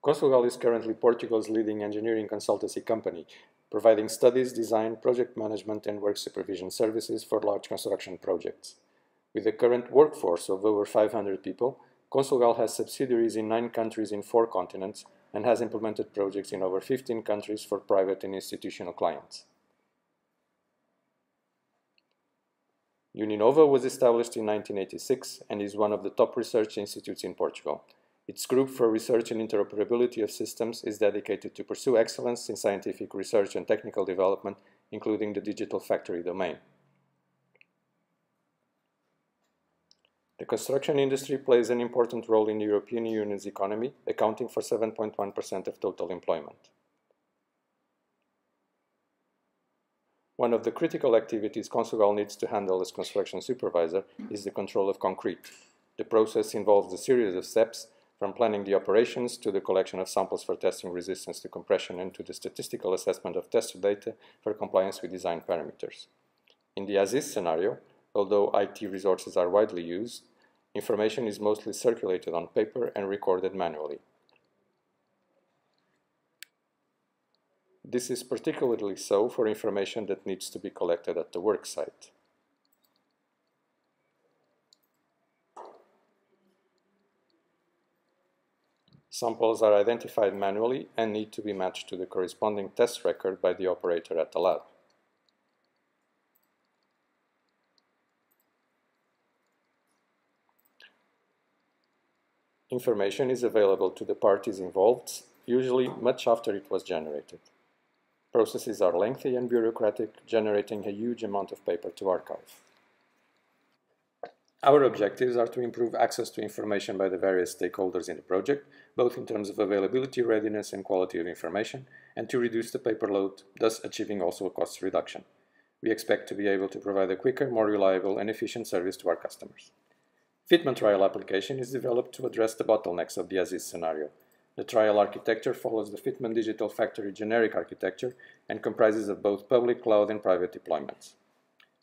Consulgal is currently Portugal's leading engineering consultancy company, providing studies, design, project management and work supervision services for large construction projects. With a current workforce of over 500 people, Consulgal has subsidiaries in 9 countries in 4 continents and has implemented projects in over 15 countries for private and institutional clients. Uninova was established in 1986 and is one of the top research institutes in Portugal. Its group for research and interoperability of systems is dedicated to pursue excellence in scientific research and technical development, including the digital factory domain. The construction industry plays an important role in the European Union's economy, accounting for 7.1% of total employment. One of the critical activities Consulgal needs to handle as construction supervisor is the control of concrete. The process involves a series of steps, from planning the operations to the collection of samples for testing resistance to compression and to the statistical assessment of test data for compliance with design parameters. In the as-is scenario, although IT resources are widely used, information is mostly circulated on paper and recorded manually. This is particularly so for information that needs to be collected at the work site. Samples are identified manually and need to be matched to the corresponding test record by the operator at the lab. Information is available to the parties involved, usually much after it was generated. Processes are lengthy and bureaucratic, generating a huge amount of paper to archive. Our objectives are to improve access to information by the various stakeholders in the project, both in terms of availability, readiness and quality of information, and to reduce the paper load, thus achieving also a cost reduction. We expect to be able to provide a quicker, more reliable and efficient service to our customers. Fitment trial application is developed to address the bottlenecks of the as-is scenario. The trial architecture follows the Fitment Digital Factory generic architecture and comprises of both public cloud and private deployments.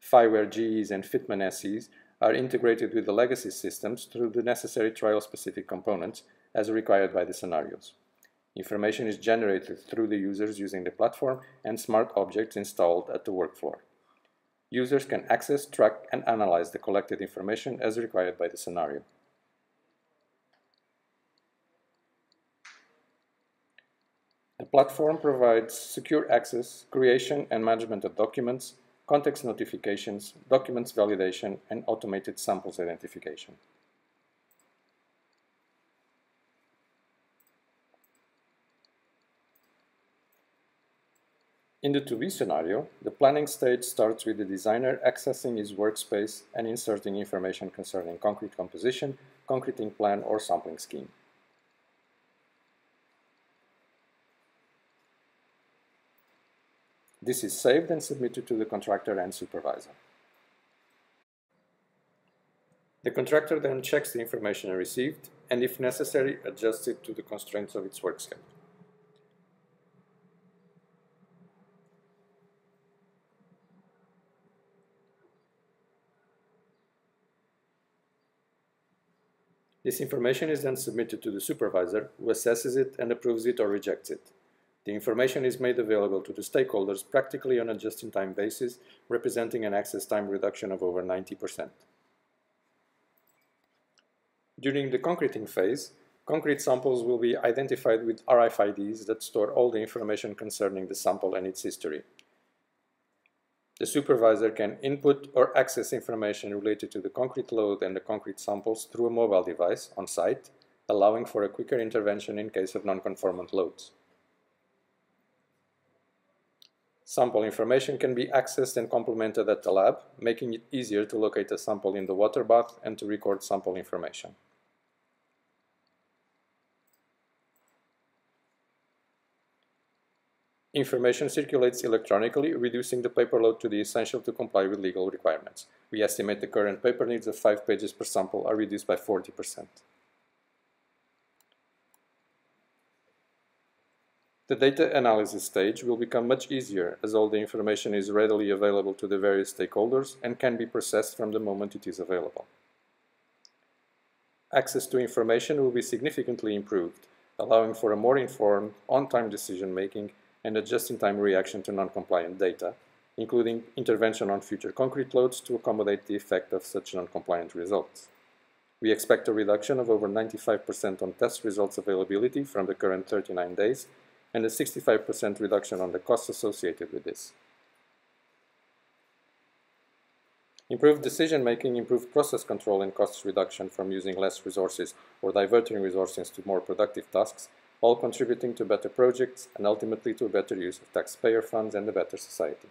Fireware GEs and Fitment SEs are integrated with the legacy systems through the necessary trial-specific components as required by the scenarios. Information is generated through the users using the platform and smart objects installed at the workfloor. Users can access, track and analyze the collected information as required by the scenario. The platform provides secure access, creation and management of documents, context notifications, documents validation, and automated samples identification. In the to-be scenario, the planning stage starts with the designer accessing his workspace and inserting information concerning concrete composition, concreting plan, or sampling scheme. This is saved and submitted to the contractor and supervisor. The contractor then checks the information received and, if necessary, adjusts it to the constraints of its work schedule. This information is then submitted to the supervisor, who assesses it and approves it or rejects it. The information is made available to the stakeholders practically on a just-in-time basis, representing an access time reduction of over 90%. During the concreting phase, concrete samples will be identified with RFIDs that store all the information concerning the sample and its history. The supervisor can input or access information related to the concrete load and the concrete samples through a mobile device on site, allowing for a quicker intervention in case of non-conformant loads. Sample information can be accessed and complemented at the lab, making it easier to locate a sample in the water bath and to record sample information. Information circulates electronically, reducing the paper load to the essential to comply with legal requirements. We estimate the current paper needs of 5 pages per sample are reduced by 40%. The data analysis stage will become much easier as all the information is readily available to the various stakeholders and can be processed from the moment it is available. Access to information will be significantly improved. allowing for a more informed, on-time decision-making and a just-in-time reaction to non-compliant data, including intervention on future concrete loads to accommodate the effect of such non-compliant results. We expect a reduction of over 95% on test results availability from the current 39 days and a 65% reduction on the costs associated with this. Improved decision-making, improved process control and cost reduction from using less resources or diverting resources to more productive tasks, all contributing to better projects and ultimately to a better use of taxpayer funds and a better society.